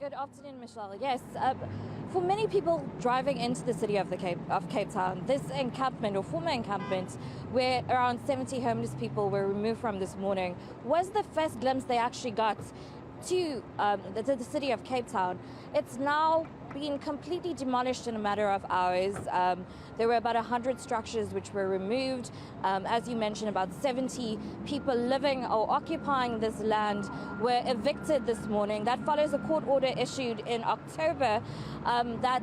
Good afternoon, Michelle. Yes, for many people driving into the city of Cape Town, this encampment or former encampment, where around 70 homeless people were removed from this morning, was the first glimpse they actually got to the city of Cape Town. It's now been completely demolished in a matter of hours. There were about 100 structures which were removed. As you mentioned, about 70 people living or occupying this land were evicted this morning. That follows a court order issued in October that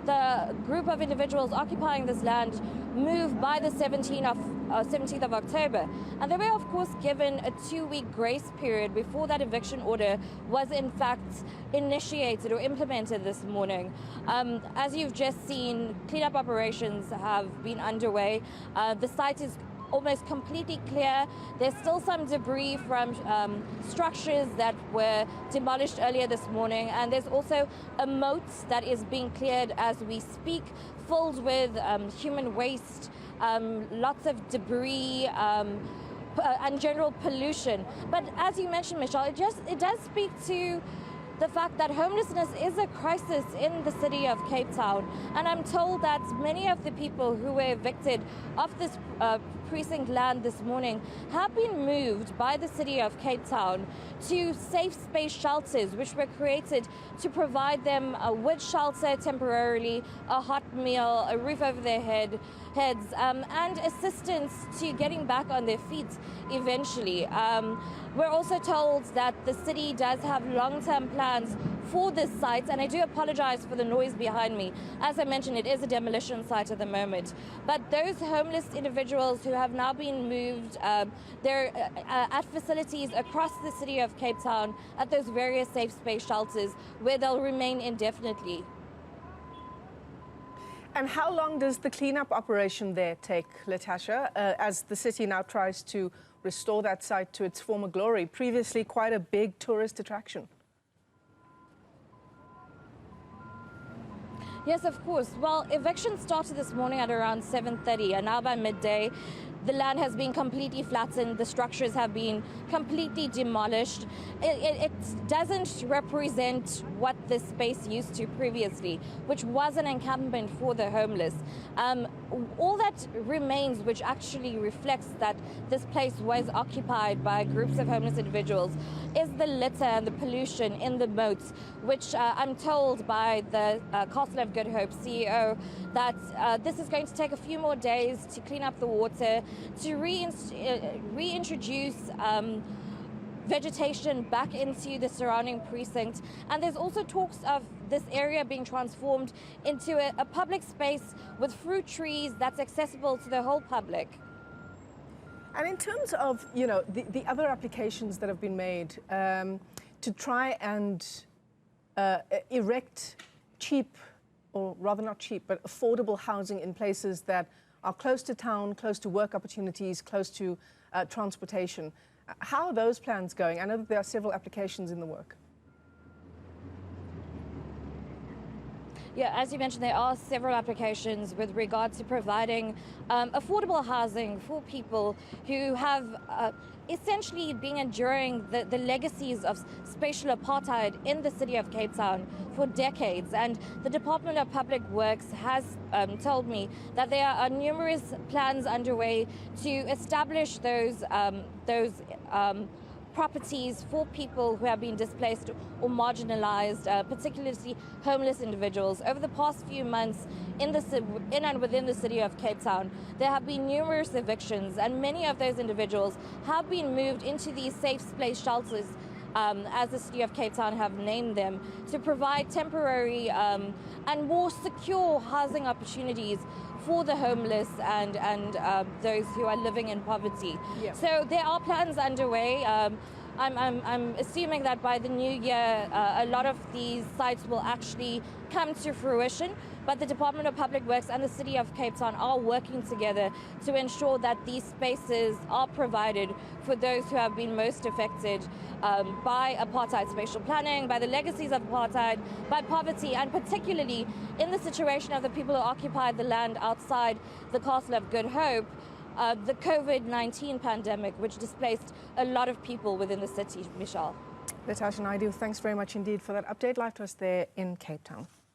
the group of individuals occupying this land moved by the 17th of October. And they were, of course, given a 2-week grace period before that eviction order was, in fact, initiated or implemented this morning. As you've just seen, cleanup operations have been underway. The site is almost completely clear. There's still some debris from structures that were demolished earlier this morning, and there's also a moat that is being cleared as we speak, filled with human waste, lots of debris, and general pollution. But as you mentioned, Michelle, it does speak to the fact that homelessness is a crisis in the city of Cape Town. And I'm told that many of the people who were evicted off this precinct land this morning have been moved by the city of Cape Town to safe space shelters, which were created to provide them with shelter temporarily, a hot meal, a roof over their heads, and assistance to getting back on their feet eventually. We're also told that the city does have long-term plans for this site, and I do apologize for the noise behind me. As I mentioned, it is a demolition site at the moment. But those homeless individuals who have now been moved, they're at facilities across the city of Cape Town at those various safe space shelters where they'll remain indefinitely. And how long does the cleanup operation there take, Latasha, as the city now tries to restore that site to its former glory, previously quite a big tourist attraction? Yes, of course. Well, eviction started this morning at around 7:30, and now by midday, the land has been completely flattened. The structures have been completely demolished. It doesn't represent what this space used to previously, which was an encampment for the homeless. All that remains, which actually reflects that this place was occupied by groups of homeless individuals, is the litter and the pollution in the moats, which I'm told by the Castle of Good Hope CEO that this is going to take a few more days to clean up the water, to reintroduce vegetation back into the surrounding precinct. And there's also talks of this area being transformed into a public space with fruit trees that's accessible to the whole public. And in terms of, you know, the other applications that have been made to try and erect cheap, or rather not cheap, but affordable housing in places that are close to town, close to work opportunities, close to transportation. How are those plans going? I know that there are several applications in the work. Yeah, as you mentioned, there are several applications with regard to providing affordable housing for people who have essentially been enduring the legacies of spatial apartheid in the city of Cape Town for decades. And the Department of Public Works has told me that there are numerous plans underway to establish those properties for people who have been displaced or marginalized, particularly homeless individuals. Over the past few months in and within the city of Cape Town, there have been numerous evictions, and many of those individuals have been moved into these safe space shelters, as the city of Cape Town have named them, to provide temporary and more secure housing opportunities for the homeless and those who are living in poverty. Yeah. So there are plans underway. I'm assuming that by the new year, a lot of these sites will actually come to fruition. But the Department of Public Works and the City of Cape Town are working together to ensure that these spaces are provided for those who have been most affected by apartheid spatial planning, by the legacies of apartheid, by poverty, and particularly in the situation of the people who occupied the land outside the Castle of Good Hope, the COVID-19 pandemic, which displaced a lot of people within the city, Michelle. Natasha Naidu, thanks very much indeed for that update. Live to us there in Cape Town.